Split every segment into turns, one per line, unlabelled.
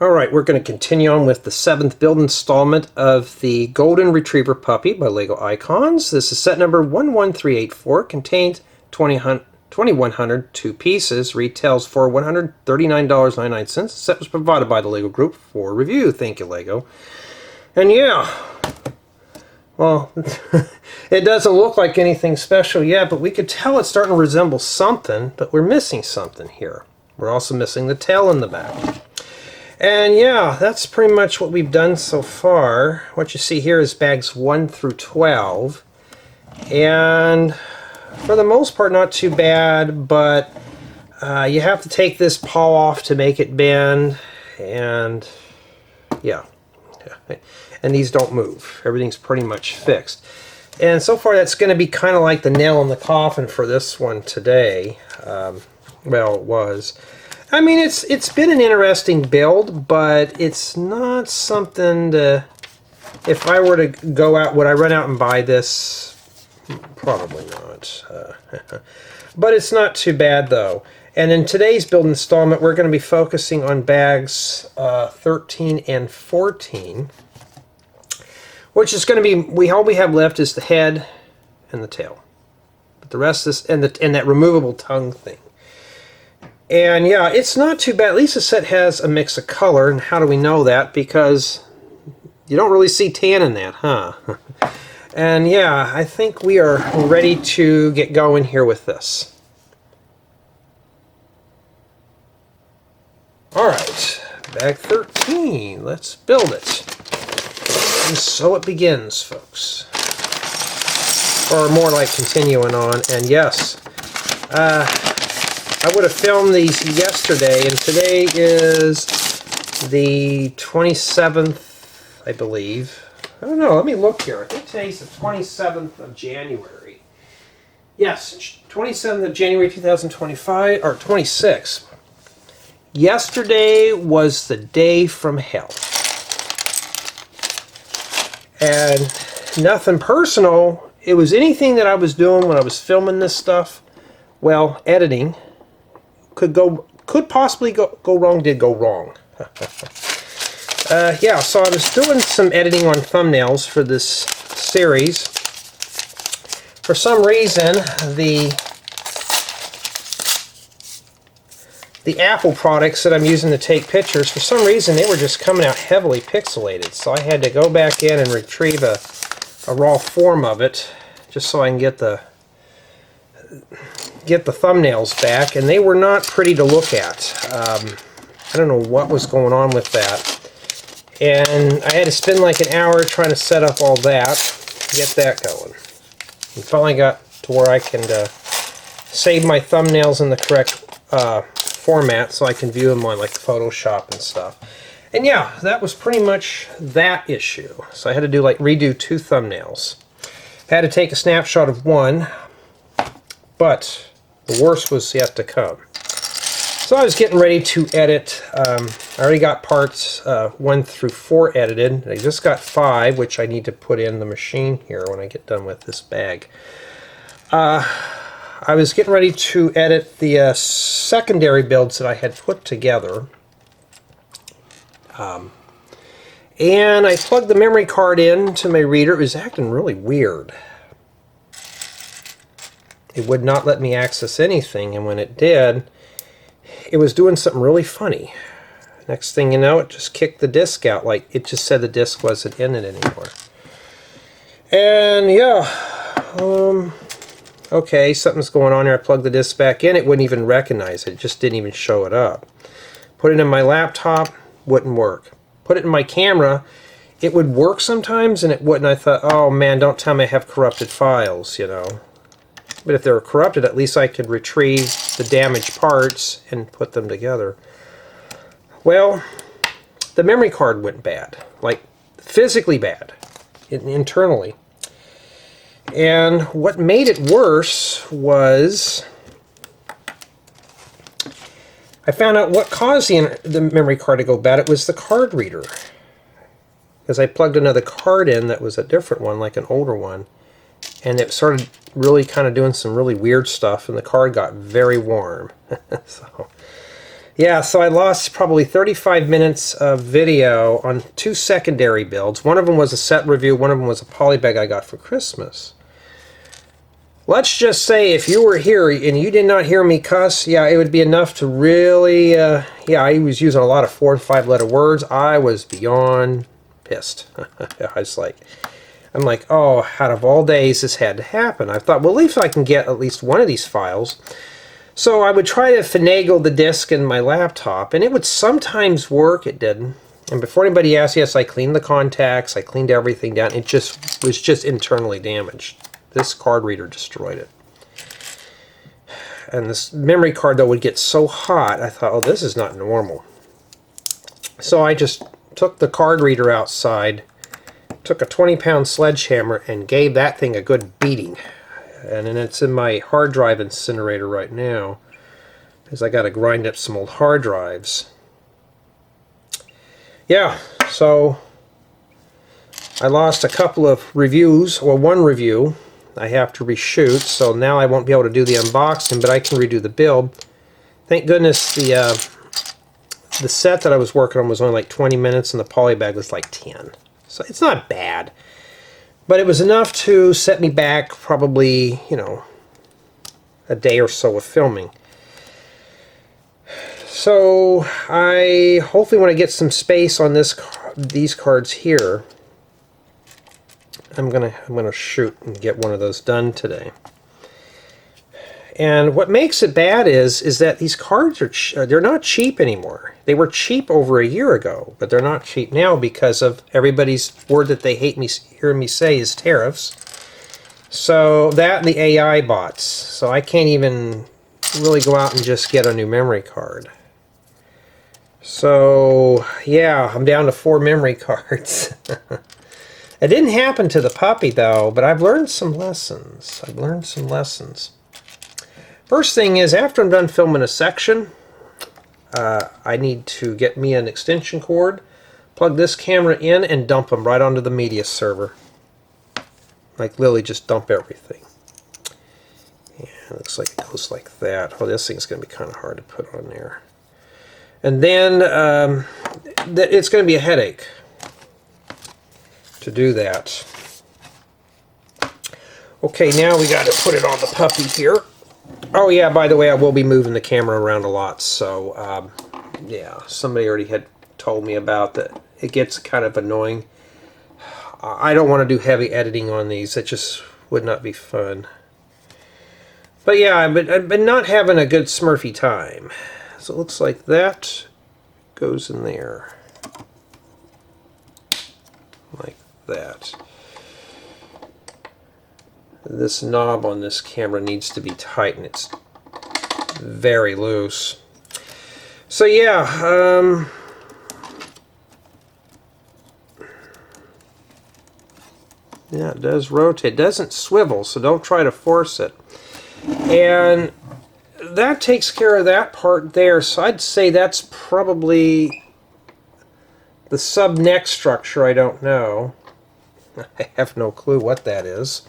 Alright, we're going to continue on with the 7th build installment of the Golden Retriever Puppy by LEGO Icons. This is set number 11384, contains 2,100 two pieces, retails for $139.99. The set was provided by the LEGO Group for review. Thank you, LEGO. And yeah, well, it doesn't look like anything special yet, but we could tell it's starting to resemble something, but we're missing something here. We're also missing the tail in the back. And yeah, that's pretty much what we've done so far. What you see here is bags 1 through 12. And for the most part, not too bad, but you have to take this paw off to make it bend. And yeah. And these don't move. Everything's pretty much fixed. And so far, that's going to be kind of like the nail in the coffin for this one today. Well, it was. I mean, it's been an interesting build, but it's not something to... If I were to go out, would I run out and buy this? Probably not. But it's not too bad, though. And in today's build installment, we're going to be focusing on bags 13 and 14. Which is going to be... all we have left is the head and the tail. But the rest is... and that removable tongue thing. And yeah, it's not too bad. At least the set has a mix of color. And how do we know that? Because you don't really see tan in that, huh? And yeah, I think we are ready to get going here with this. Alright, bag 13. Let's build it. And so it begins, folks. Or more like continuing on. And yes, I would have filmed these yesterday, and today is the 27th, I believe. I don't know, let me look here. I think today's the 27th of January. Yes, 27th of January 2025, or 26. Yesterday was the day from hell. And nothing personal. It was anything that I was doing when I was filming this stuff. Well, editing. Could possibly go wrong, did go wrong. Yeah, so I was doing some editing on thumbnails for this series. For some reason, the Apple products that I'm using to take pictures, for some reason they were just coming out heavily pixelated. So I had to go back in and retrieve a raw form of it, just so I can get the thumbnails back, and they were not pretty to look at. I don't know what was going on with that. And I had to spend like an hour trying to set up all that, get that going. And finally got to where I can save my thumbnails in the correct format so I can view them on like Photoshop and stuff. And yeah, that was pretty much that issue. So I had to do like redo 2 thumbnails. I had to take a snapshot of one, but the worst was yet to come. So I was getting ready to edit. I already got parts 1 through 4 edited. I just got 5, which I need to put in the machine here when I get done with this bag. I was getting ready to edit the secondary builds that I had put together. And I plugged the memory card into my reader. It was acting really weird. It would not let me access anything, and when it did, it was doing something really funny. Next thing you know, it just kicked the disc out, like it just said the disc wasn't in it anymore. And yeah, okay, something's going on here. I plugged the disc back in, it wouldn't even recognize it. It just didn't even show it up. Put it in my laptop, wouldn't work. Put it in my camera, it would work sometimes, and it wouldn't. I thought, oh man, don't tell me I have corrupted files, you know. But if they were corrupted, at least I could retrieve the damaged parts and put them together. Well, the memory card went bad. Like, physically bad. Internally. And what made it worse was... I found out what caused the memory card to go bad. It was the card reader. Because I plugged another card in that was a different one, like an older one. And it started really kind of doing some really weird stuff, and the card got very warm. So, Yeah, so I lost probably 35 minutes of video on two secondary builds. One of them was a set review, one of them was a poly bag I got for Christmas. Let's just say if you were here and you did not hear me cuss, yeah, it would be enough to really, yeah, I was using a lot of 4 and 5 letter words. I was beyond pissed. I'm like, oh, out of all days this had to happen. I thought, well, at least I can get at least one of these files. So I would try to finagle the disk in my laptop, and it would sometimes work. It didn't. And before anybody asks, yes, I cleaned the contacts, I cleaned everything down. It just was just internally damaged. This card reader destroyed it. And this memory card, though, would get so hot, I thought, oh, this is not normal. So I just took the card reader outside, took a 20-pound sledgehammer, and gave that thing a good beating. And then it's in my hard drive incinerator right now, because I got to grind up some old hard drives. Yeah, so I lost a couple of reviews, or one review I have to reshoot, so now I won't be able to do the unboxing, but I can redo the build. Thank goodness the set that I was working on was only like 20 minutes and the poly bag was like 10. So it's not bad. But it was enough to set me back probably, you know, a day or so of filming. So I hopefully when I get some space on these cards here, I'm gonna shoot and get one of those done today. And what makes it bad is that these cards are they're not cheap anymore. They were cheap over a year ago, but they're not cheap now because of everybody's word that they hate me hearing me say is tariffs. So that and the AI bots. So I can't even really go out and just get a new memory card. So yeah, I'm down to 4 memory cards. It didn't happen to the puppy though, but I've learned some lessons. First thing is, after I'm done filming a section, I need to get me an extension cord, plug this camera in, and dump them right onto the media server. Like literally just dump everything. Yeah, it looks like it goes like that. Oh, this thing's going to be kind of hard to put on there. And then it's going to be a headache to do that. Okay, now we got to put it on the puppy here. Oh yeah, by the way, I will be moving the camera around a lot, so yeah, somebody already had told me about that. It gets kind of annoying. I don't want to do heavy editing on these. It just would not be fun. But yeah, I've been not having a good Smurfy time. So it looks like that goes in there. Like that. This knob on this camera needs to be tightened. It's very loose. So yeah, yeah, it does rotate. It doesn't swivel, so don't try to force it. And that takes care of that part there. So I'd say that's probably the sub-neck structure. I don't know. I have no clue what that is.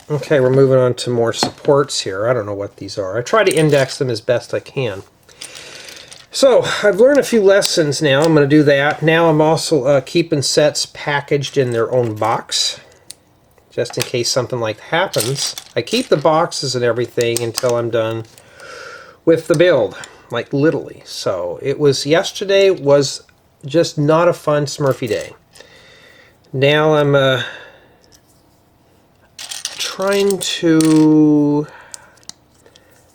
Okay, we're moving on to more supports here. I don't know what these are. I try to index them as best I can. So, I've learned a few lessons now. I'm going to do that. Now I'm also keeping sets packaged in their own box, just in case something like that happens. I keep the boxes and everything until I'm done with the build, like literally. So, yesterday was just not a fun Smurfy day. Now I'm trying to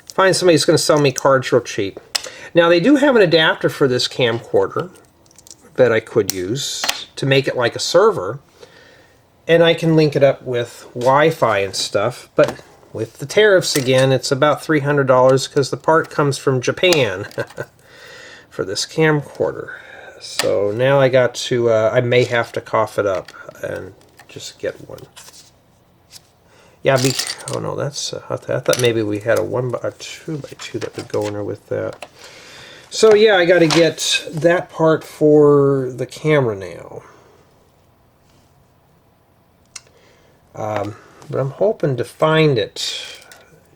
find somebody who's going to sell me cards real cheap. Now they do have an adapter for this camcorder that I could use to make it like a server, and I can link it up with Wi-Fi and stuff, but with the tariffs again, it's about $300 because the part comes from Japan for this camcorder. So now I got to, I may have to cough it up and just get one. Yeah, oh no, that's, I thought maybe we had a 2x2 that would go in there with that. So yeah, I got to get that part for the camera now. But I'm hoping to find it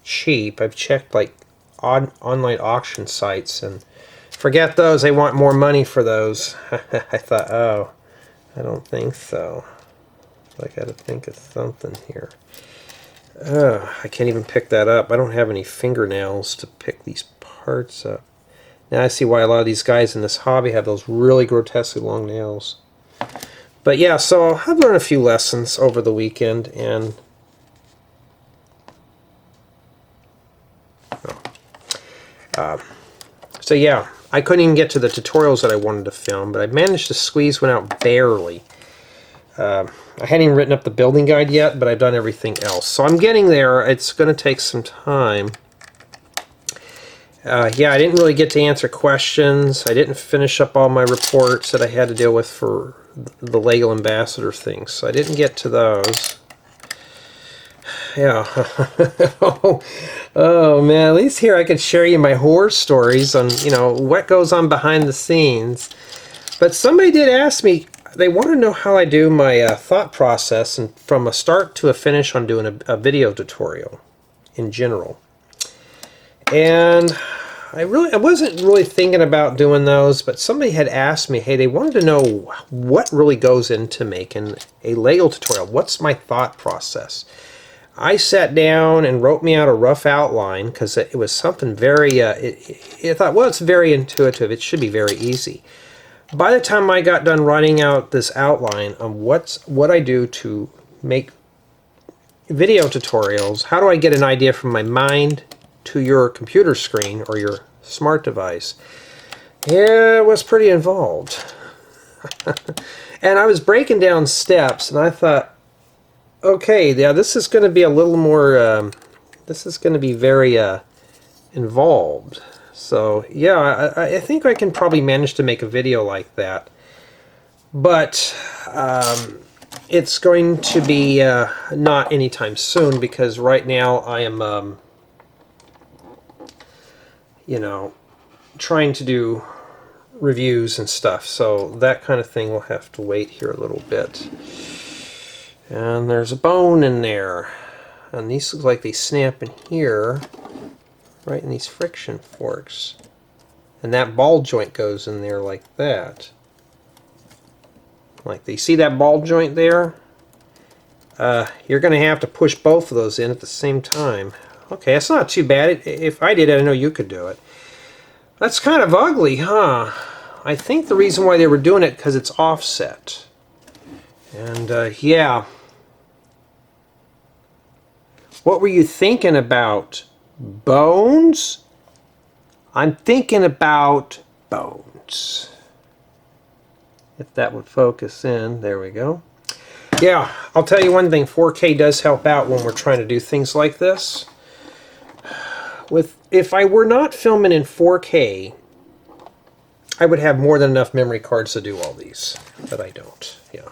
cheap. I've checked like online auction sites, and forget those. They want more money for those. I thought, oh, I don't think so. I got to think of something here. I can't even pick that up. I don't have any fingernails to pick these parts up. Now I see why a lot of these guys in this hobby have those really grotesquely long nails. But yeah, so I've learned a few lessons over the weekend, and so yeah, I couldn't even get to the tutorials that I wanted to film, but I managed to squeeze one out barely. I hadn't even written up the building guide yet, but I've done everything else. So I'm getting there. It's going to take some time. Yeah, I didn't really get to answer questions. I didn't finish up all my reports that I had to deal with for the Lego Ambassador thing, so I didn't get to those. Yeah. Oh man, at least here I could share you my horror stories on, you know, what goes on behind the scenes. But somebody did ask me, they want to know how I do my thought process and from a start to a finish on doing a video tutorial in general. And I wasn't really thinking about doing those, but somebody had asked me, hey, they wanted to know what really goes into making a Lego tutorial. What's my thought process? I sat down and wrote me out a rough outline because it was something very, I thought, well, it's very intuitive. It should be very easy. By the time I got done writing out this outline on what I do to make video tutorials, how do I get an idea from my mind to your computer screen or your smart device, yeah, it was pretty involved. And I was breaking down steps, and I thought, okay, yeah, this is going to be a little more, this is going to be very involved. So yeah, I think I can probably manage to make a video like that. But it's going to be not anytime soon, because right now I am, you know, trying to do reviews and stuff. So that kind of thing will have to wait here a little bit. And there's a bone in there. And these look like they snap in here, right in these friction forks. And that ball joint goes in there like that. Like, you see that ball joint there? You're going to have to push both of those in at the same time. Okay, that's not too bad. If I did it, I know you could do it. That's kind of ugly, huh? I think the reason why they were doing it because it's offset. And yeah. What were you thinking about? Bones? I'm thinking about bones. If that would focus in. There we go. Yeah, I'll tell you one thing. 4K does help out when we're trying to do things like this. If I were not filming in 4K, I would have more than enough memory cards to do all these. But I don't. Yeah.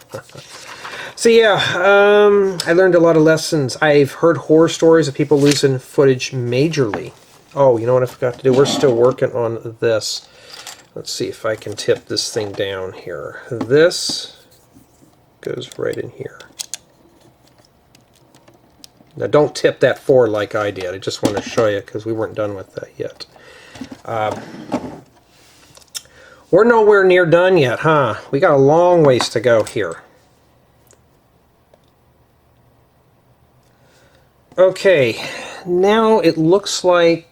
So yeah, I learned a lot of lessons. I've heard horror stories of people losing footage majorly. Oh, you know what I forgot to do? We're still working on this. Let's see if I can tip this thing down here. This goes right in here. Now don't tip that forward like I did. I just want to show you because we weren't done with that yet. We're nowhere near done yet, huh? We got a long ways to go here. Okay, now it looks like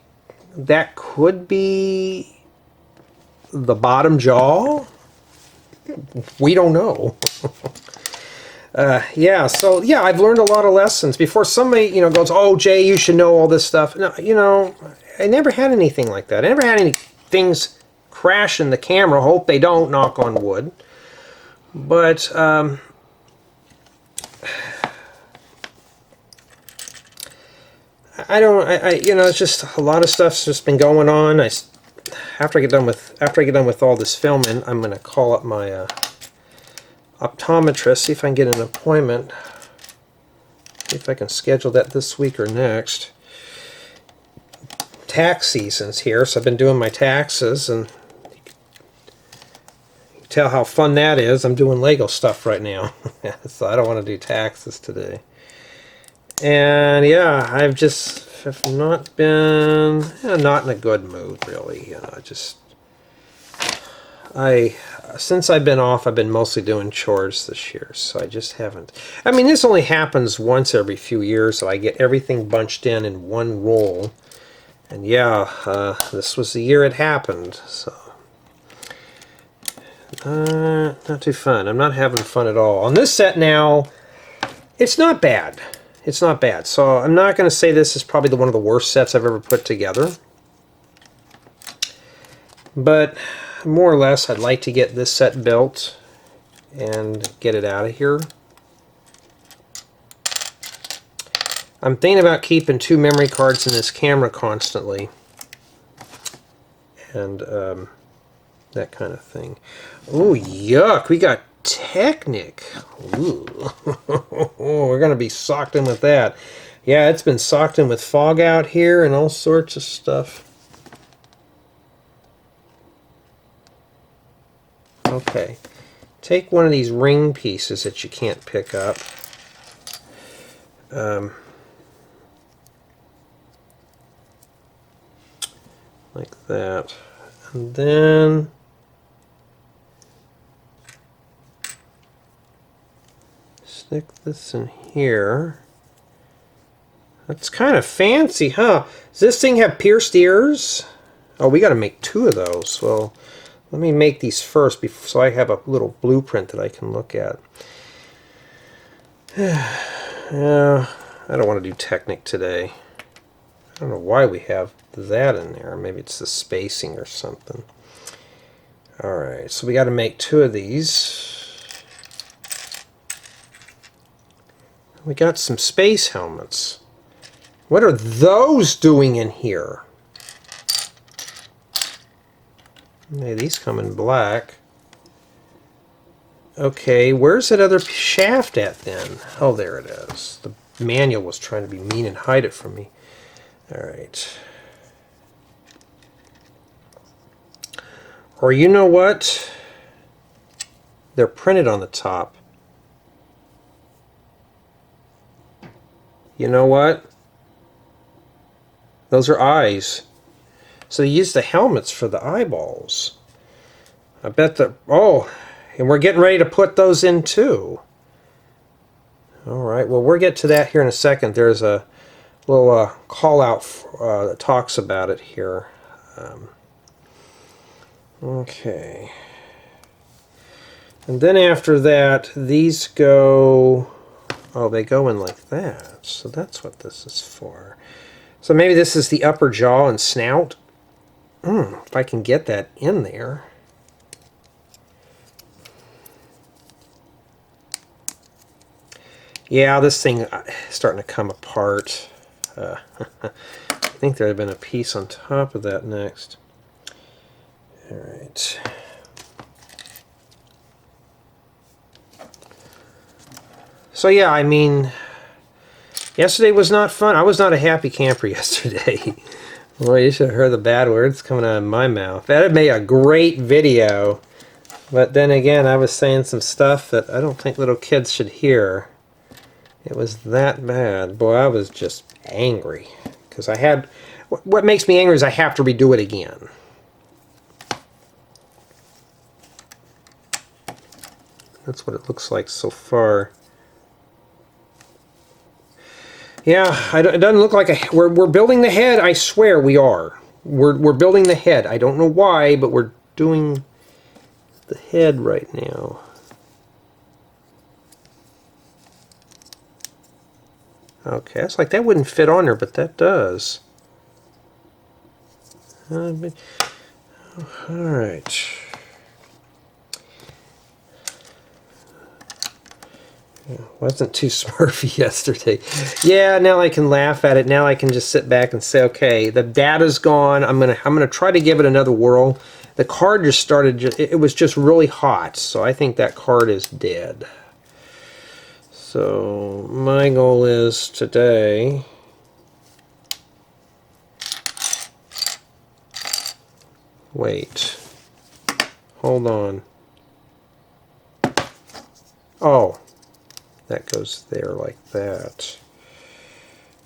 that could be the bottom jaw. We don't know. Yeah, so yeah, I've learned a lot of lessons. Before somebody, you know, goes, "Oh, Jay, you should know all this stuff." No, you know, I never had anything like that. I never had any things crash in the camera. Hope they don't. Knock on wood. But you know, it's just a lot of stuff's just been going on. After I get done with all this filming, I'm going to call up my optometrist, see if I can get an appointment. See if I can schedule that this week or next. Tax season's here, so I've been doing my taxes, and you can tell how fun that is. I'm doing Lego stuff right now, so I don't want to do taxes today. And yeah, I've just have not been, not in a good mood, really. Since I've been off, I've been mostly doing chores this year, so I just haven't. I mean, this only happens once every few years, so I get everything bunched in one roll. And yeah, this was the year it happened, so not too fun. I'm not having fun at all. On this set now, it's not bad. It's not bad. So I'm not going to say this is probably one of the worst sets I've ever put together. But more or less, I'd like to get this set built and get it out of here. I'm thinking about keeping 2 memory cards in this camera constantly. And that kind of thing. Oh, yuck. We got Technic. Ooh. We're going to be socked in with that. Yeah, it's been socked in with fog out here and all sorts of stuff. Okay. Take one of these ring pieces that you can't pick up. Like that. And then stick this in here. That's kind of fancy, huh? Does this thing have pierced ears? Oh, we got to make 2 of those. Well, let me make these first so I have a little blueprint that I can look at. Yeah, I don't want to do Technic today. I don't know why we have that in there. Maybe it's the spacing or something. Alright, so we got to make 2 of these. We got some space helmets. What are those doing in here? Hey, these come in black. Okay, where's that other shaft at then? Oh, there it is. The manual was trying to be mean and hide it from me. Alright. Or you know what? They're printed on the top. You know what? Those are eyes. So they use the helmets for the eyeballs. I bet that... Oh, and we're getting ready to put those in too. Alright, well, we'll get to that here in a second. There's a little call out that talks about it here. Okay. And then after that, these go... Oh, they go in like that. So that's what this is for. So maybe this is the upper jaw and snout. If I can get that in there. Yeah, this thing is starting to come apart. I think there had been a piece on top of that next. Alright. So yeah, I mean, yesterday was not fun. I was not a happy camper yesterday. Boy, you should have heard the bad words coming out of my mouth. That would make a great video. But then again, I was saying some stuff that I don't think little kids should hear. It was that bad. Boy, I was just angry. Because I had... What makes me angry is I have to redo it again. That's what it looks like so far. Yeah, it doesn't look like we're building the head. I swear we are. We're building the head. I don't know why, but we're doing the head right now. Okay, it's like that wouldn't fit on there, but that does. All right. Wasn't too smurfy yesterday. Yeah, now I can laugh at it. Now I can just sit back and say, okay, the data's gone. I'm gonna try to give it another whirl. The card just started. It was just really hot, so I think that card is dead. So my goal is today. Wait. Hold on. Oh. That goes there like that.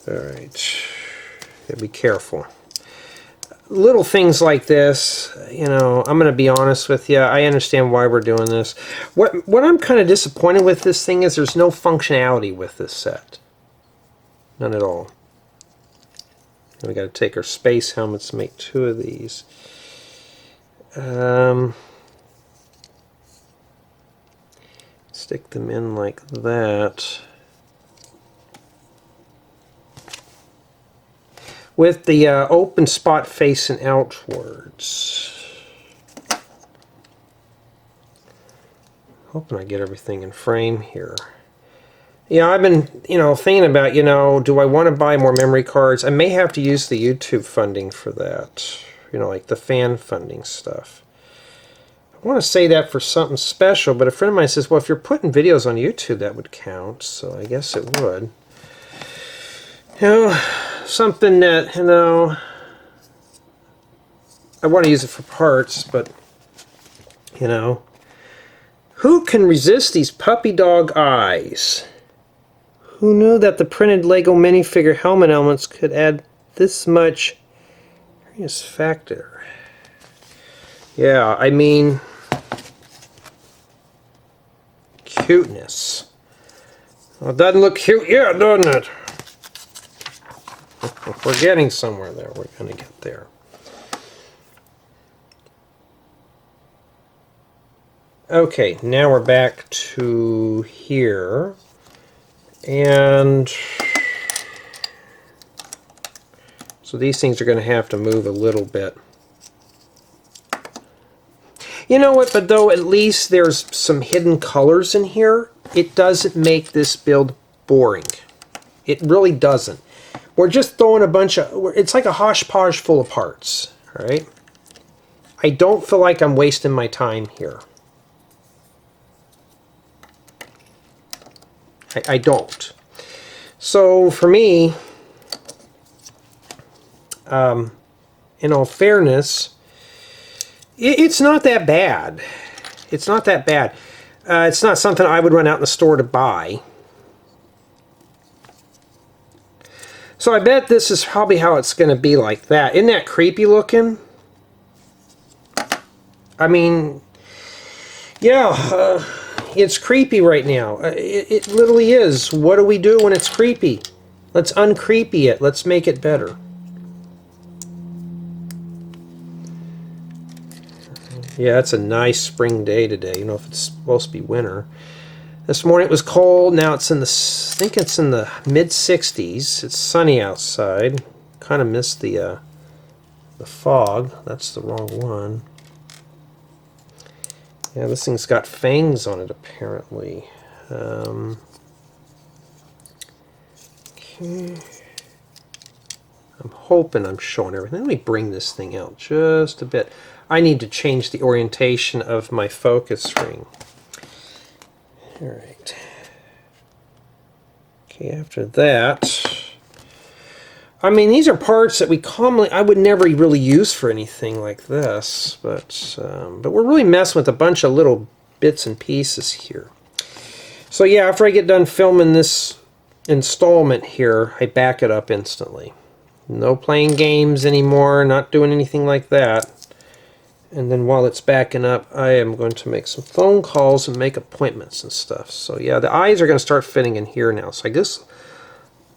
Alright. Gotta be careful. Little things like this, you know, I'm going to be honest with you. I understand why we're doing this. What I'm kind of disappointed with this thing is there's no functionality with this set. None at all. We got to take our space helmets and make 2 of these. Stick them in like that. With the open spot facing outwards. Hoping I get everything in frame here. Yeah, I've been, you know, thinking about, you know, do I want to buy more memory cards? I may have to use the YouTube funding for that. You know, like the fan funding stuff. I want to say that for something special, but a friend of mine says, well, if you're putting videos on YouTube, that would count. So I guess it would. You know, something that, you know, I want to use it for parts, but, you know, who can resist these puppy dog eyes? Who knew that the printed Lego minifigure helmet elements could add this much factor? Yeah, I mean, cuteness. Well, it doesn't look cute yet, doesn't it? We're getting somewhere there. We're going to get there. Okay, now we're back to here. And so these things are going to have to move a little bit. You know what, but though at least there's some hidden colors in here, it doesn't make this build boring. It really doesn't. We're just throwing a bunch of... It's like a hodgepodge full of parts, all right? I don't feel like I'm wasting my time here. I don't. So for me, in all fairness, it's not that bad. It's not that bad. It's not something I would run out in the store to buy. So I bet this is probably how it's going to be like that. Isn't that creepy looking? I mean, yeah, it's creepy right now. It literally is. What do we do when it's creepy? Let's uncreepy it. Let's make it better. Yeah, it's a nice spring day today. You know, if it's supposed to be winter. This morning it was cold. Now it's in the, I think it's in the mid-60s. It's sunny outside. Kind of missed the fog. That's the wrong one. Yeah, this thing's got fangs on it apparently. Okay. I'm hoping I'm showing everything. Let me bring this thing out just a bit. I need to change the orientation of my focus ring. Alright. Okay, after that, I mean, these are parts that we commonly, I would never really use for anything like this, but we're really messing with a bunch of little bits and pieces here. So yeah, after I get done filming this installment here, I back it up instantly. No playing games anymore, not doing anything like that. And then while it's backing up, I am going to make some phone calls and make appointments and stuff. So yeah, the eyes are going to start fitting in here now. So I guess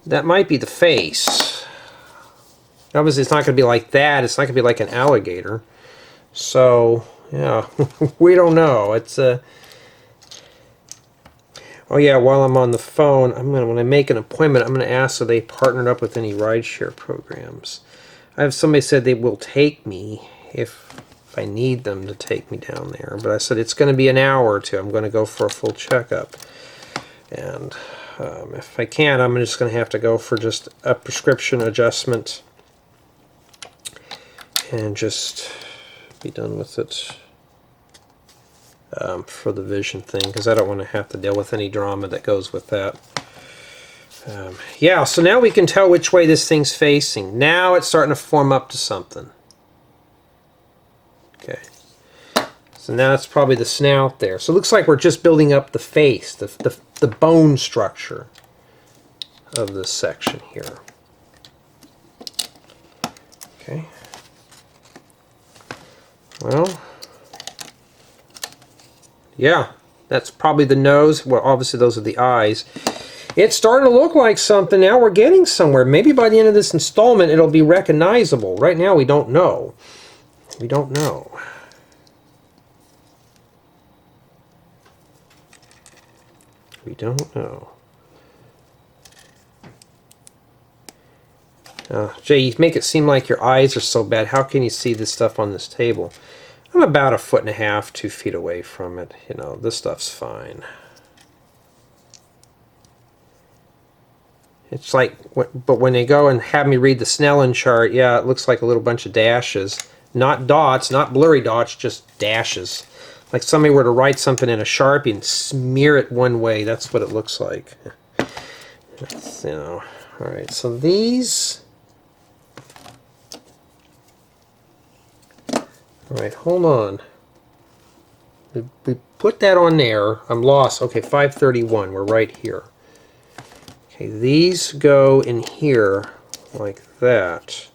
that might be the face. Obviously it's not going to be like that. It's not going to be like an alligator. So yeah, we don't know. It's oh yeah, while I'm on the phone, when I make an appointment, I'm going to ask if they partnered up with any rideshare programs. I have somebody said they will take me if I need them to take me down there. But I said it's going to be an hour or two. I'm going to go for a full checkup. And if I can't, I'm just going to have to go for just a prescription adjustment and just be done with it for the vision thing, because I don't want to have to deal with any drama that goes with that. Yeah, so now we can tell which way this thing's facing. Now it's starting to form up to something. Okay, so now it's probably the snout there. So it looks like we're just building up the face, the bone structure of this section here. Well, yeah, that's probably the nose. Well, obviously those are the eyes. It's starting to look like something now. We're getting somewhere. Maybe by the end of this installment it'll be recognizable. Right now we don't know. We don't know. We don't know. Jay, you make it seem like your eyes are so bad. How can you see this stuff on this table? I'm about 1.5 feet, 2 feet away from it. You know, this stuff's fine. It's like, but when they go and have me read the Snellen chart, yeah, it looks like a little bunch of dashes. Not dots, not blurry dots, just dashes. Like somebody were to write something in a Sharpie and smear it one way. That's what it looks like. That's, you know, all right, so these... All right, hold on. We put that on there. I'm lost. Okay, 531. We're right here. Okay, these go in here like that.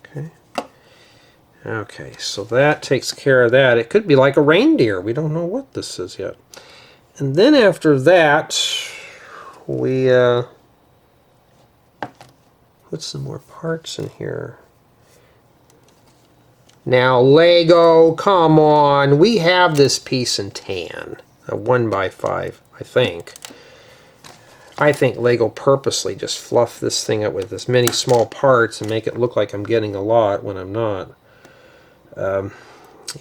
Okay. Okay, so that takes care of that. It could be like a reindeer. We don't know what this is yet. And then after that, we put some more parts in here. Now, Lego, come on. We have this piece in tan. A 1x5, I think. I think Lego purposely just fluffed this thing up with as many small parts and make it look like I'm getting a lot when I'm not.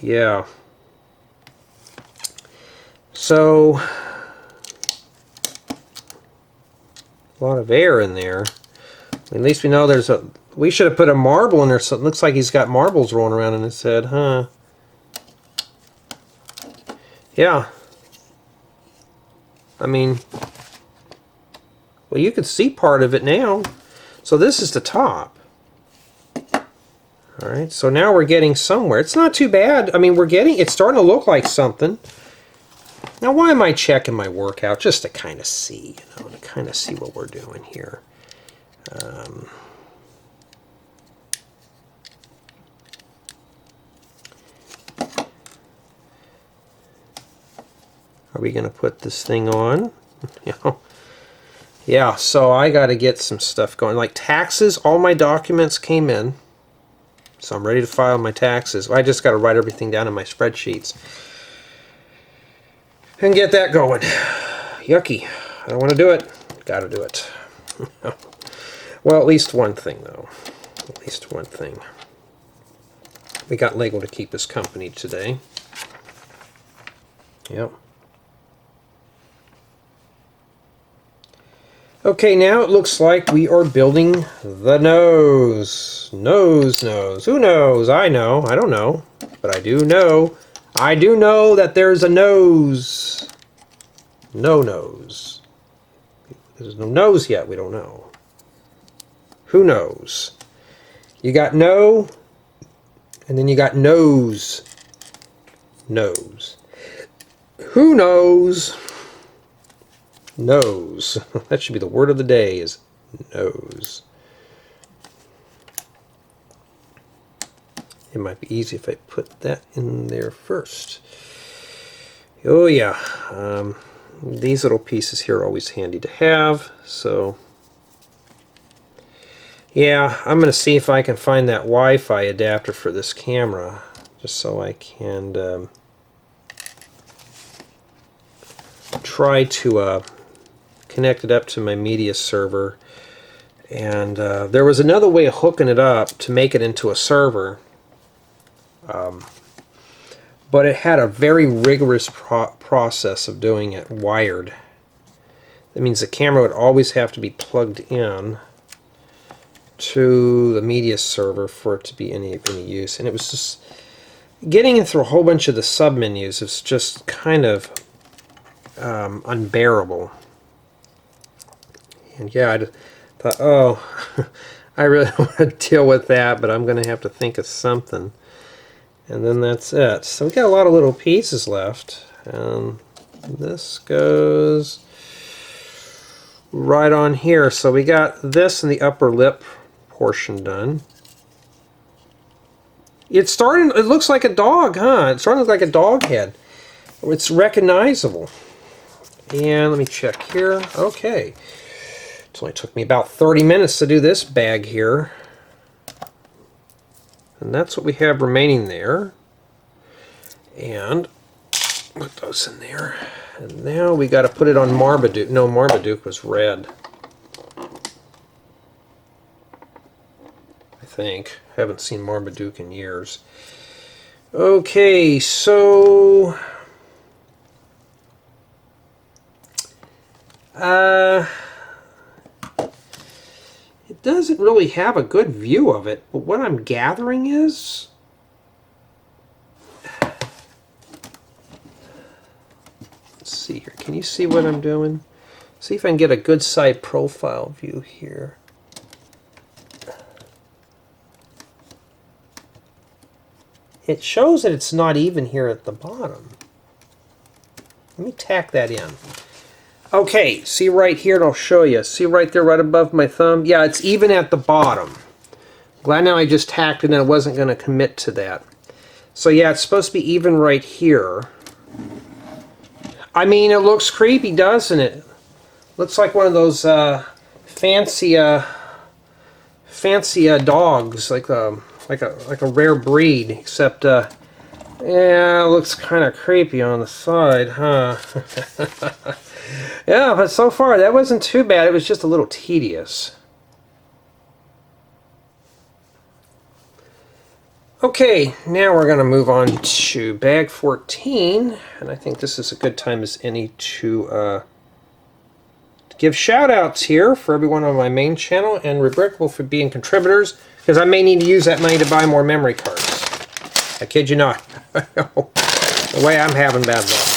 Yeah. So, a lot of air in there. At least we know there's a... We should have put a marble in there, so it looks like he's got marbles rolling around in his head, huh? Yeah. I mean... Well, you can see part of it now. So this is the top. Alright, so now we're getting somewhere. It's not too bad. I mean, we're getting... It's starting to look like something. Now, why am I checking my workout? Just to kind of see, you know, to kind of see what we're doing here. Are we going to put this thing on? You know? Yeah, so I got to get some stuff going. Like taxes, all my documents came in. So I'm ready to file my taxes. I just got to write everything down in my spreadsheets. And get that going. Yucky. I don't want to do it. Got to do it. Well, at least one thing, though. At least one thing. We got Lego to keep us company today. Yep. Okay, now it looks like we are building the nose. Nose. Who knows? I know. I don't know. But I do know. I do know that there's a nose. No nose. There's no nose yet. We don't know. Who knows? You got no, and then you got nose. Nose. Who knows? Nose. That should be the word of the day, is nose. It might be easy if I put that in there first. Oh yeah. These little pieces here are always handy to have. So yeah, I'm going to see if I can find that Wi-Fi adapter for this camera, just so I can try to connect it up to my media server. And there was another way of hooking it up to make it into a server, but it had a very rigorous process of doing it wired. That means the camera would always have to be plugged in to the media server for it to be any use. And it was just getting in through a whole bunch of the submenus is just kind of unbearable. And yeah, I thought, oh, I really don't want to deal with that, but I'm going to have to think of something. And then that's it. So we got a lot of little pieces left. And this goes right on here. So we got this in the upper lip portion done. It's starting, it looks like a dog, huh? It's starting to look like a dog head. It's recognizable. And let me check here. Okay. It only took me about 30 minutes to do this bag here. And that's what we have remaining there. And put those in there. And now we got to put it on Marmaduke. No, Marmaduke was red. I think. I haven't seen Marmaduke in years. Okay, so it doesn't really have a good view of it, but what I'm gathering is let's see here. Can you see what I'm doing? See if I can get a good side profile view here. It shows that it's not even here at the bottom. Let me tack that in. Okay, see right here, and I'll show you. See right there, right above my thumb? Yeah, it's even at the bottom. Glad now I just tacked it and I wasn't going to commit to that. So yeah, it's supposed to be even right here. I mean, it looks creepy, doesn't it? Looks like one of those fancy dogs, like a rare breed, except yeah, it looks kind of creepy on the side, huh? Yeah, but so far that wasn't too bad. It was just a little tedious. Okay, now we're going to move on to bag 14, and I think this is a good time as any to give shout-outs here for everyone on my main channel and Rebrickable for being contributors, because I may need to use that money to buy more memory cards. I kid you not. The way I'm having bad luck.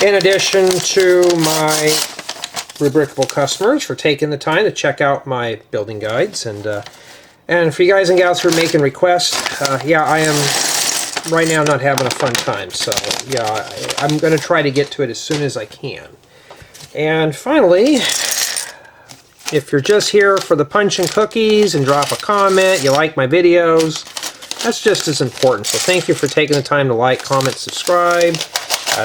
In addition to my Rebrickable customers for taking the time to check out my building guides, and for you guys and gals who are making requests, yeah, I am right now not having a fun time, so yeah, I'm going to try to get to it as soon as I can. And finally, if you're just here for the punch and cookies and drop a comment, you like my videos, that's just as important. So thank you for taking the time to like, comment, subscribe,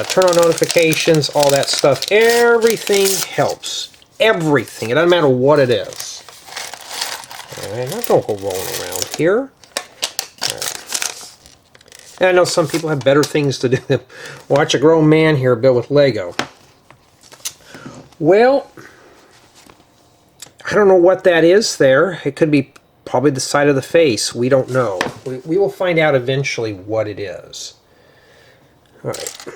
turn on notifications, all that stuff. Everything helps. Everything. It doesn't matter what it is. Alright, now don't go rolling around here. Right. And I know some people have better things to do than watch a grown man here build with Lego. Well, I don't know what that is there. It could be probably the side of the face. We don't know. We will find out eventually what it is. All right.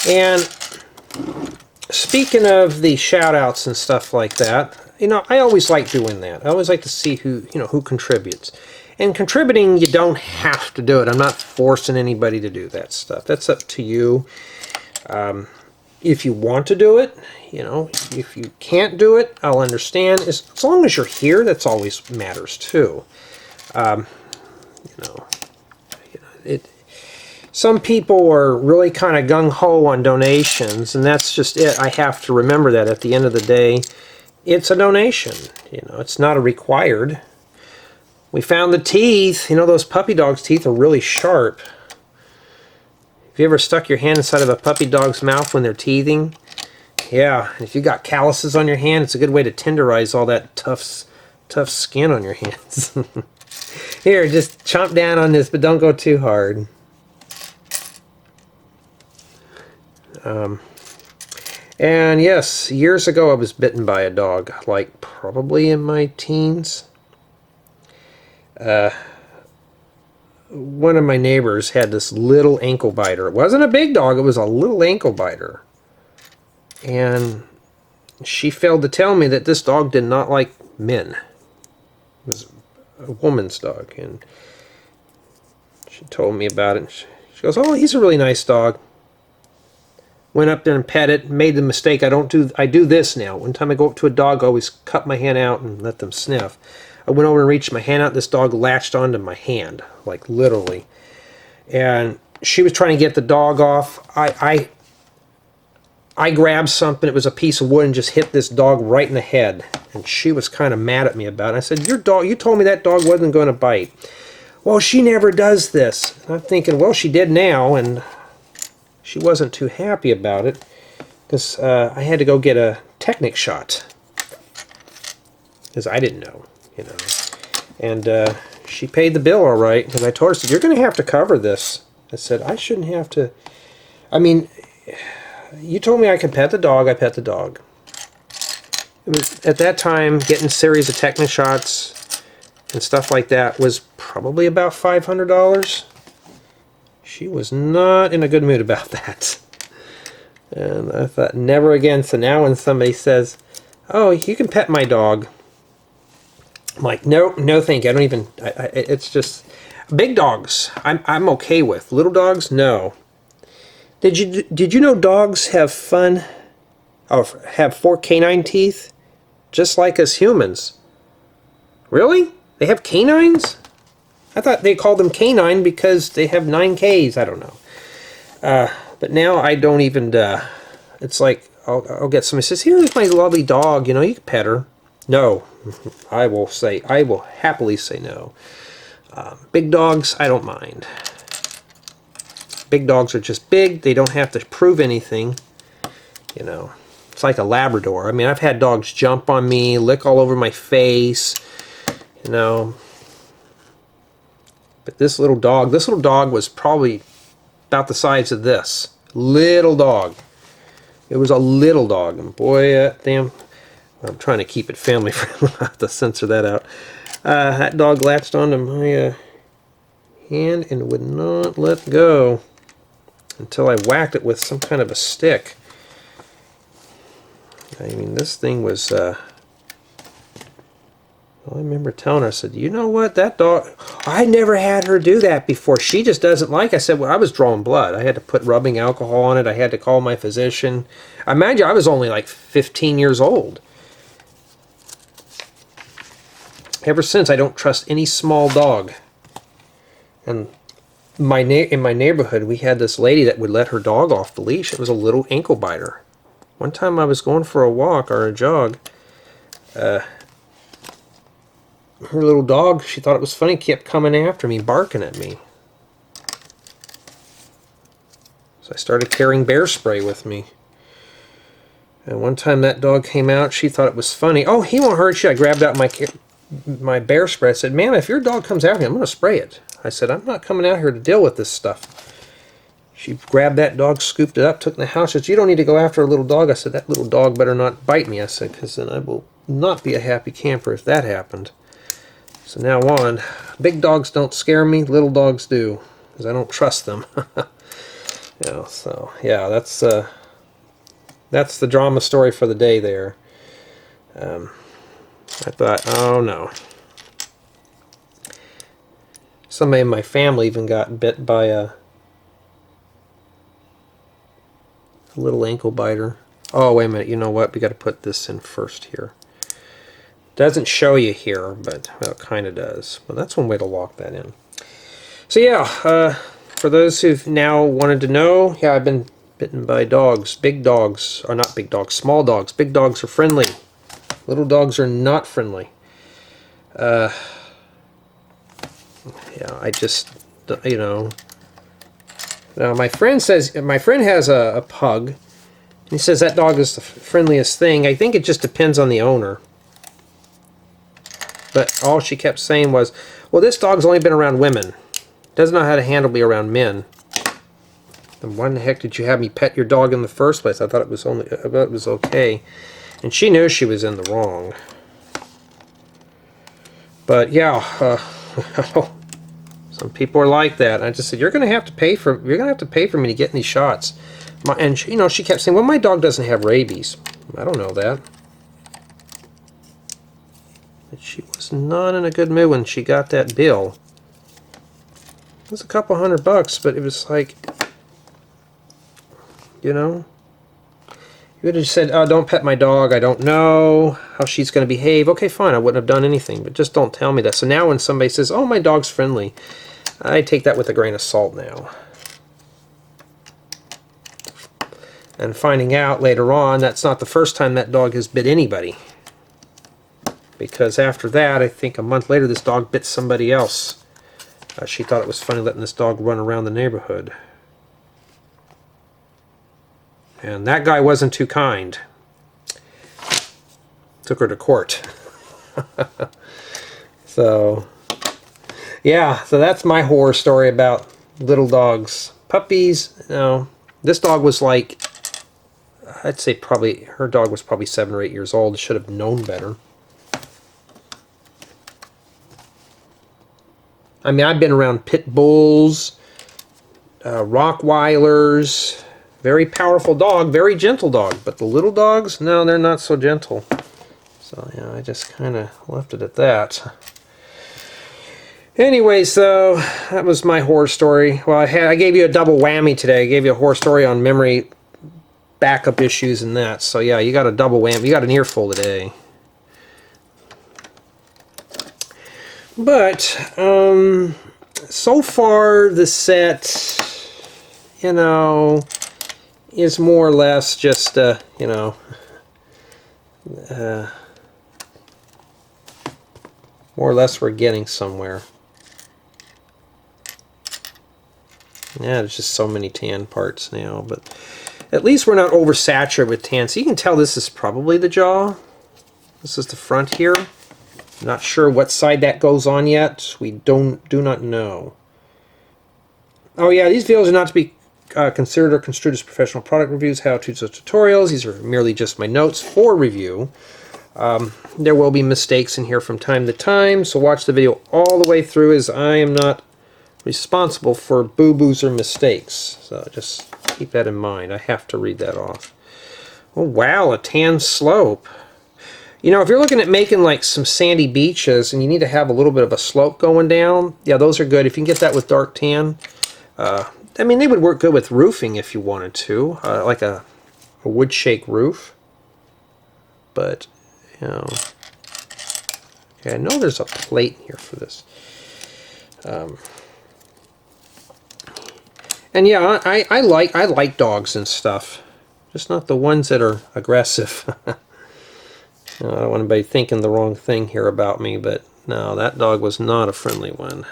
And speaking of the shout-outs and stuff like that, you know, I always like doing that. I always like to see who, you know, who contributes. And contributing, you don't have to do it. I'm not forcing anybody to do that stuff. That's up to you. If you want to do it, you know, if you can't do it, I'll understand. As long as you're here, that's always matters too. You know, some people are really kind of gung-ho on donations, and that's just it. I have to remember that at the end of the day, it's a donation. You know, it's not a required. We found the teeth. You know, those puppy dogs' teeth are really sharp. Have you ever stuck your hand inside of a puppy dog's mouth when they're teething? Yeah, and if you got calluses on your hand, it's a good way to tenderize all that tough skin on your hands. Here, just chomp down on this, but don't go too hard. And yes, years ago I was bitten by a dog, like probably in my teens. One of my neighbors had this little ankle biter. It wasn't a big dog, it was a little ankle biter. And she failed to tell me that this dog did not like men. It was a woman's dog, and she told me about it. She goes, "Oh, he's a really nice dog." Went up there and pet it, made the mistake. I do this now. One time I go up to a dog, I always cut my hand out and let them sniff. I went over and reached my hand out. This dog latched onto my hand, like literally. And she was trying to get the dog off. I I grabbed something, it was a piece of wood, and just hit this dog right in the head. And she was kind of mad at me about it. I said, your dog, you told me that dog wasn't going to bite. Well, she never does this. And I'm thinking, well, she did now, and she wasn't too happy about it, because I had to go get a Technic shot, because I didn't know, you know. And she paid the bill all right, because I told her, I said, you're going to have to cover this. I said, I shouldn't have to. I mean, you told me I could pet the dog, I pet the dog. It was, at that time, getting a series of Technic shots and stuff like that was probably about $500. She was not in a good mood about that. And I thought, never again. So now when somebody says, oh, you can pet my dog, I'm like, no, no thank you. I don't even, it's just, big dogs, I'm okay with. Little dogs, no. Did you know dogs have fun, or have 4 canine teeth, just like us humans? Really? They have canines? I thought they called them canine because they have 9 Ks. I don't know. But now I don't even, it's like, I'll get somebody says, here's my lovely dog, you know, you can pet her. No, I will happily say no. Big dogs, I don't mind. Big dogs are just big. They don't have to prove anything. You know, it's like a Labrador. I mean, I've had dogs jump on me, lick all over my face, you know. But this little dog was probably about the size of this. Little dog. It was a little dog. And boy, that damn... I'm trying to keep it family friendly. I'll have to censor that out. That dog latched onto my hand and would not let go until I whacked it with some kind of a stick. I mean, this thing was... well, I remember telling her, I said, you know what, that dog... I never had her do that before. She just doesn't like... I said, well, I was drawing blood. I had to put rubbing alcohol on it. I had to call my physician. I imagine I was only like 15 years old. Ever since, I don't trust any small dog. And in my neighborhood, we had this lady that would let her dog off the leash. It was a little ankle biter. One time I was going for a walk or a jog. Her little dog, she thought it was funny, kept coming after me, barking at me. So I started carrying bear spray with me. And one time that dog came out, she thought it was funny. Oh, he won't hurt you. I grabbed out my bear spray. I said, ma'am, if your dog comes after me, I'm going to spray it. I said, I'm not coming out here to deal with this stuff. She grabbed that dog, scooped it up, took it in the house. She said, you don't need to go after a little dog. I said, that little dog better not bite me. I said, because then I will not be a happy camper if that happened. So now on, big dogs don't scare me, little dogs do, because I don't trust them. You know, so yeah, that's the drama story for the day there. I thought, oh no. Somebody in my family even got bit by a little ankle biter. Oh, wait a minute, you know what? We got to put this in first here. Doesn't show you here, but well, it kind of does. Well, that's one way to lock that in. So yeah, for those who've now wanted to know, yeah, I've been bitten by dogs. Big dogs, or not big dogs, small dogs. Big dogs are friendly. Little dogs are not friendly. Yeah, I just, you know. Now my friend has a pug. He says that dog is the friendliest thing. I think it just depends on the owner. But all she kept saying was, well, this dog's only been around women. Doesn't know how to handle me around men. Then why in the heck did you have me pet your dog in the first place? I thought it was okay. And she knew she was in the wrong. But yeah, some people are like that. I just said, you're going to have to pay for me to get in these shots. And she, you know, she kept saying, well, my dog doesn't have rabies. I don't know that. But she was not in a good mood when she got that bill. It was a couple $100, but it was like, you know, you would have said, oh, don't pet my dog. I don't know how she's going to behave. Okay, fine. I wouldn't have done anything, but just don't tell me that. So now when somebody says, oh, my dog's friendly, I take that with a grain of salt now. and finding out later on that's not the first time that dog has bit anybody. Because after that, I think a month later, this dog bit somebody else. She thought it was funny letting this dog run around the neighborhood. And that guy wasn't too kind. Took her to court. So, yeah, so that's my horror story about little dogs. Puppies, no. This dog was like, I'd say probably, her dog was probably 7 or 8 years old. Should have known better. I mean, I've been around pit bulls, Rottweilers, very powerful dog, very gentle dog. But the little dogs, no, they're not so gentle. So, yeah, I just kind of left it at that. Anyway, so that was my horror story. Well, I gave you a double whammy today. I gave you a horror story on memory backup issues and that. So, yeah, you got a double whammy. You got an earful today. But, so far the set, you know, is more or less just, you know, more or less we're getting somewhere. Yeah, there's just so many tan parts now, but at least we're not oversaturated with tan. So you can tell this is probably the jaw. This is the front here. Not sure what side that goes on yet. We do not know. Oh yeah, these videos are not to be considered or construed as professional product reviews, how-tos, or tutorials. These are merely just my notes for review. There will be mistakes in here from time to time, so watch the video all the way through, as I am not responsible for boo-boos or mistakes. So just keep that in mind. I have to read that off. Oh wow, a tan slope. You know, if you're looking at making like some sandy beaches and you need to have a little bit of a slope going down, yeah, those are good. If you can get that with dark tan, I mean, they would work good with roofing if you wanted to, like a wood shake roof. But, you know, okay, I know there's a plate in here for this. And yeah, I like dogs and stuff, just not the ones that are aggressive. I don't want anybody thinking the wrong thing here about me, but no, that dog was not a friendly one.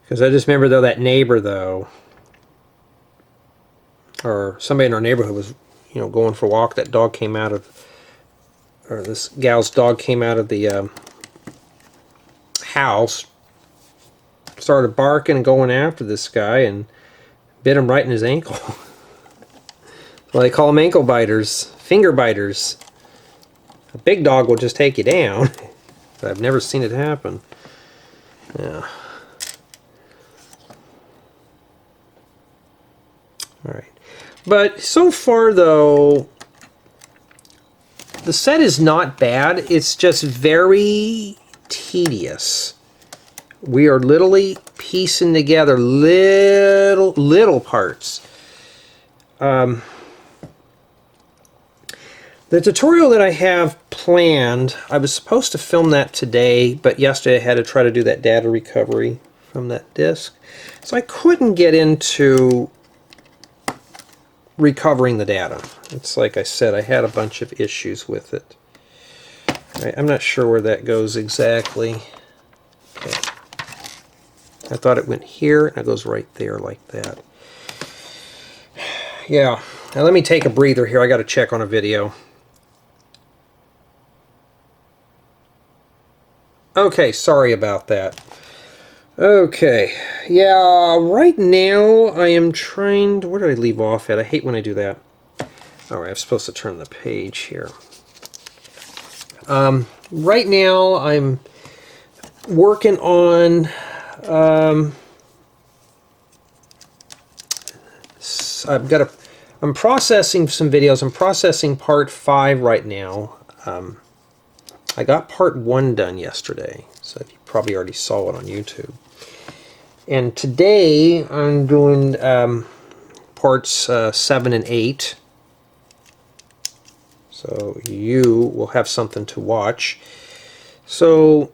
Because I just remember, though, that neighbor, though, or somebody in our neighborhood was, you know, going for a walk. That dog came out of, or this gal's dog came out of the house, started barking and going after this guy, and bit him right in his ankle. Well, they call them ankle biters, finger biters. A big dog will just take you down. But I've never seen it happen. Yeah. Alright. But so far, though, the set is not bad. It's just very tedious. We are literally piecing together little parts. The tutorial that I have planned, I was supposed to film that today, but yesterday I had to try to do that data recovery from that disk. So I couldn't get into recovering the data. It's like I said, I had a bunch of issues with it. Right, I'm not sure where that goes exactly. Okay. I thought it went here, and it goes right there like that. Yeah. Now let me take a breather here. I got to check on a video. Okay, sorry about that. Okay. Yeah, right now I am trying to... Where did I leave off at? I hate when I do that. Alright, I'm supposed to turn the page here. Right now I'm working on I'm processing some videos. I'm processing part 5 right now. I got part 1 done yesterday, so you probably already saw it on YouTube. And today I'm doing parts 7 and 8. so you will have something to watch. So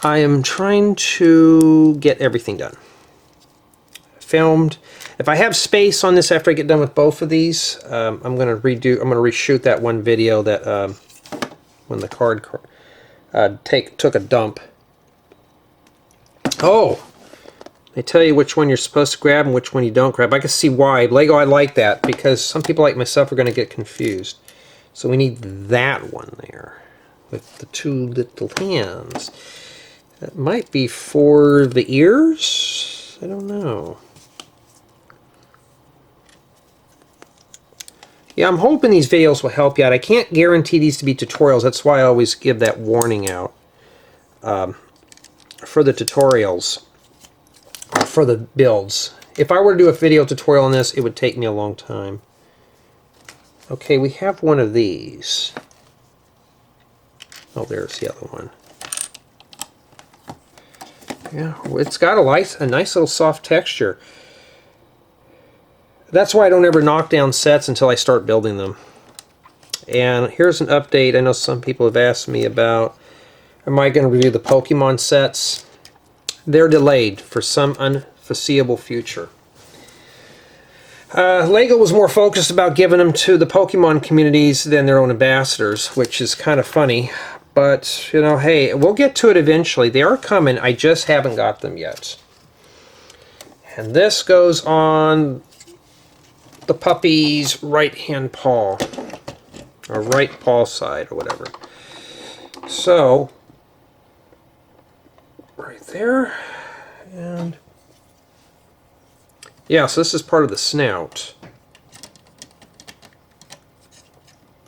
I am trying to get everything done. Filmed. If I have space on this after I get done with both of these, I'm going to reshoot that one video that when the card took a dump. Oh, they tell you which one you're supposed to grab and which one you don't grab. I can see why. Lego, I like that because some people like myself are going to get confused. So we need that one there with the two little hands. That might be for the ears? I don't know. Yeah, I'm hoping these videos will help you out. I can't guarantee these to be tutorials. That's why I always give that warning out. For the tutorials, for the builds. If I were to do a video tutorial on this, it would take me a long time. Okay, we have one of these. Oh, there's the other one. Yeah, it's got a nice little soft texture. That's why I don't ever knock down sets until I start building them. And here's an update. I know some people have asked me about, am I going to review the Pokemon sets? They're delayed for some unforeseeable future. Lego was more focused about giving them to the Pokemon communities than their own ambassadors, which is kind of funny. But, you know, hey, we'll get to it eventually. They are coming. I just haven't got them yet. And this goes on the puppy's right-hand paw, or right paw side, or whatever. So, right there, and yeah, so this is part of the snout.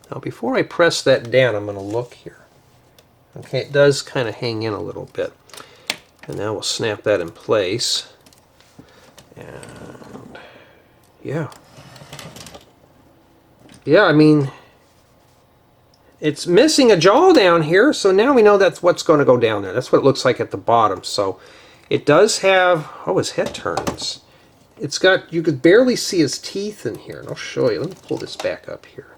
Now, before I press that down, I'm going to look here. Okay, it does kind of hang in a little bit. And now we'll snap that in place. And yeah. Yeah, I mean, it's missing a jaw down here, so now we know that's what's going to go down there. That's what it looks like at the bottom. So it does have, oh, his head turns. It's got, you could barely see his teeth in here. And I'll show you. Let me pull this back up here.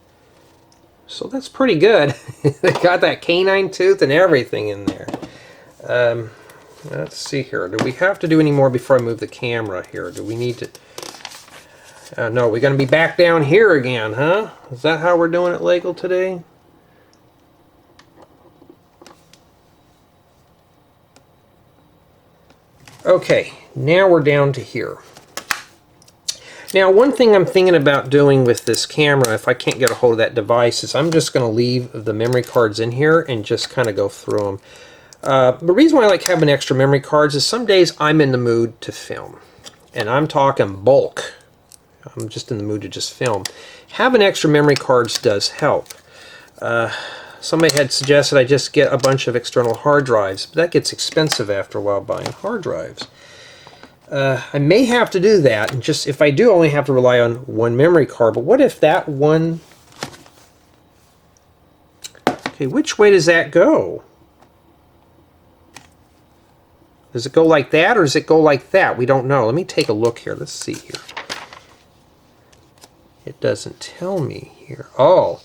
So that's pretty good. They got that canine tooth and everything in there. Let's see here. Do we have to do any more before I move the camera here? Do we need to... no, we're going to be back down here again, huh? Is that how we're doing it, Lego, today? Okay, now we're down to here. Now, one thing I'm thinking about doing with this camera, if I can't get a hold of that device, is I'm just going to leave the memory cards in here and just kind of go through them. The reason why I like having extra memory cards is some days I'm in the mood to film. And I'm talking bulk. I'm just in the mood to just film. Having extra memory cards does help. Somebody had suggested I just get a bunch of external hard drives, but that gets expensive after a while buying hard drives. I may have to do that, and just if I do, only have to rely on one memory card. But what if that one... Okay, which way does that go? Does it go like that, or does it go like that? We don't know. Let me take a look here. Let's see here. It doesn't tell me here. Oh.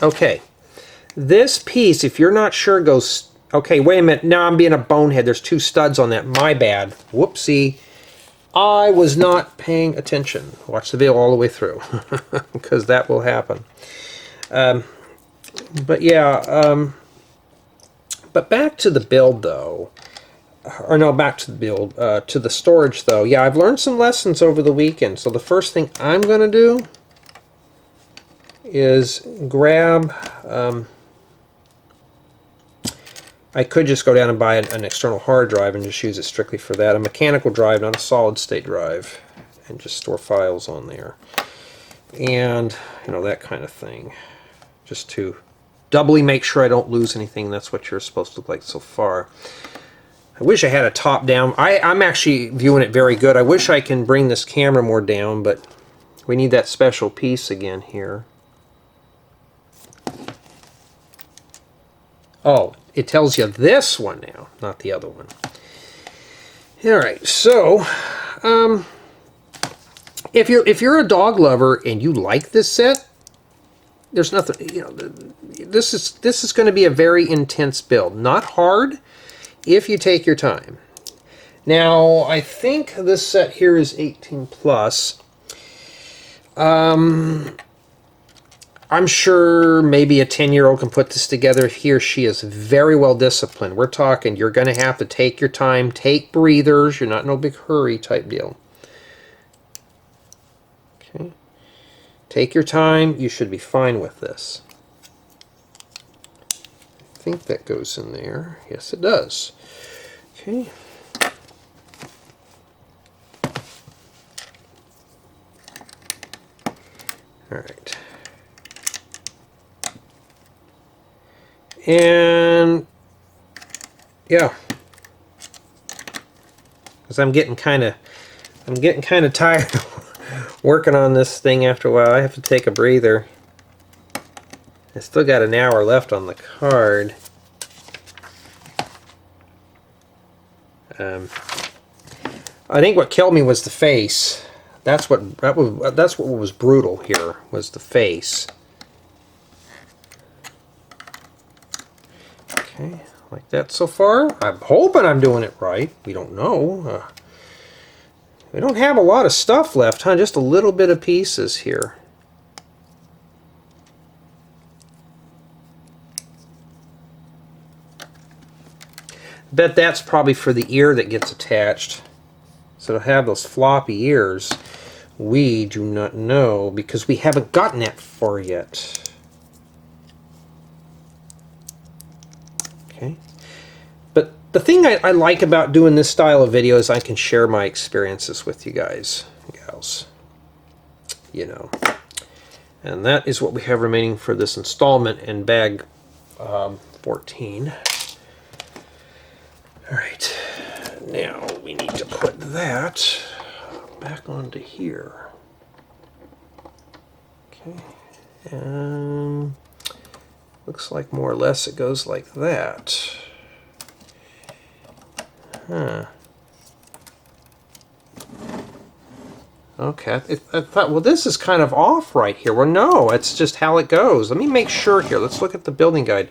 Okay. This piece, if you're not sure, goes... Okay, wait a minute. Now I'm being a bonehead. There's two studs on that. My bad. Whoopsie. I was not paying attention. Watch the video all the way through, because that will happen. But yeah, but back to the build, though. Or no, back to the build. To the storage, though. Yeah, I've learned some lessons over the weekend. So the first thing I'm going to do is grab... I could just go down and buy an external hard drive and just use it strictly for that. A mechanical drive, not a solid state drive. And just store files on there. And, you know, that kind of thing. Just to doubly make sure I don't lose anything. That's what you're supposed to look like so far. I wish I had a top down. I'm actually viewing it very good. I wish I can bring this camera more down, but we need that special piece again here. Oh, it tells you this one now, not the other one. Alright, so if you're a dog lover and you like this set, there's nothing, you know, this is going to be a very intense build. Not hard if you take your time. Now, I think this set here is 18 plus. I'm sure maybe a 10-year-old can put this together. He or she is very well disciplined. We're talking, you're going to have to take your time, take breathers. You're not in no big hurry type deal. Okay. Take your time. You should be fine with this. I think that goes in there. Yes, it does. Okay. All right. And yeah, because I'm getting kind of tired working on this thing after a while. I have to take a breather. I still got an hour left on the card. I think what killed me was the face. That's what was brutal here, was the face. Okay, like that so far. I'm hoping I'm doing it right. We don't know. We don't have a lot of stuff left, huh? Just a little bit of pieces here. Bet that's probably for the ear that gets attached. So to have those floppy ears, we do not know because we haven't gotten that far yet. Okay. But the thing I like about doing this style of video is I can share my experiences with you guys, gals. You know. And that is what we have remaining for this installment in bag 14. Alright. Now we need to put that back onto here. Okay. And looks like more or less it goes like that. Huh. Okay, I thought, well, this is kind of off right here. Well, no, it's just how it goes. Let me make sure here. Let's look at the building guide.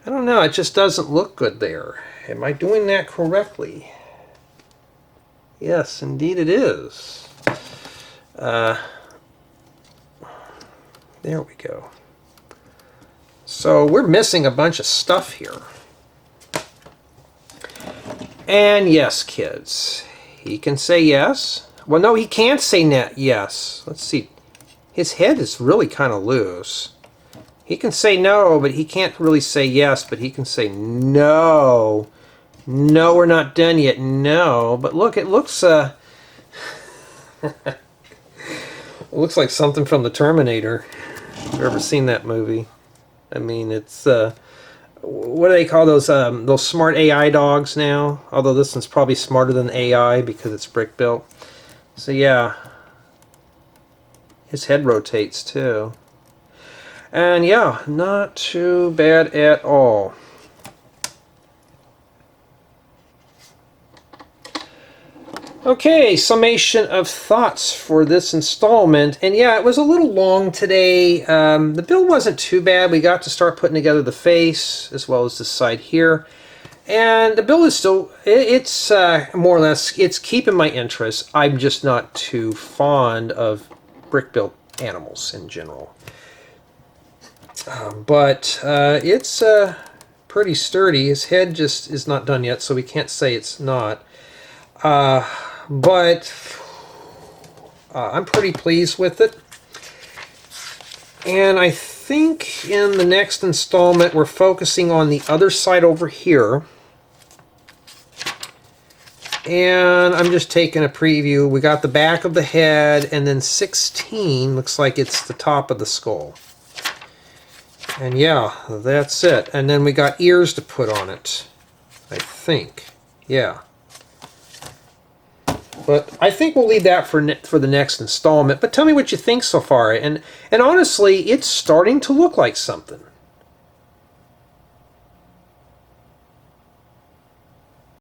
I don't know, it just doesn't look good there. Am I doing that correctly? Yes, indeed it is. There we go. So we're missing a bunch of stuff here. And yes, kids, he can say yes. Well, no, he can't say yes. Let's see. His head is really kind of loose. He can say no, but he can't really say yes, but he can say no. No, we're not done yet. No. But look, it looks it looks like something from the Terminator. If you've ever seen that movie. I mean, it's what do they call those smart AI dogs now? Although this one's probably smarter than AI because it's brick built. So yeah. His head rotates too. And yeah, not too bad at all. Okay, summation of thoughts for this installment. And yeah, it was a little long today. The build wasn't too bad. We got to start putting together the face as well as the side here. And the build is still, it's more or less, it's keeping my interest. I'm just not too fond of brick-built animals in general. But it's pretty sturdy. His head just is not done yet, so we can't say it's not. But I'm pretty pleased with it. And I think in the next installment we're focusing on the other side over here. And I'm just taking a preview. We got the back of the head, and then 16 looks like it's the top of the skull. And yeah, that's it. And then we got ears to put on it, I think. Yeah. But I think we'll leave that for the next installment. But tell me what you think so far. And honestly, it's starting to look like something.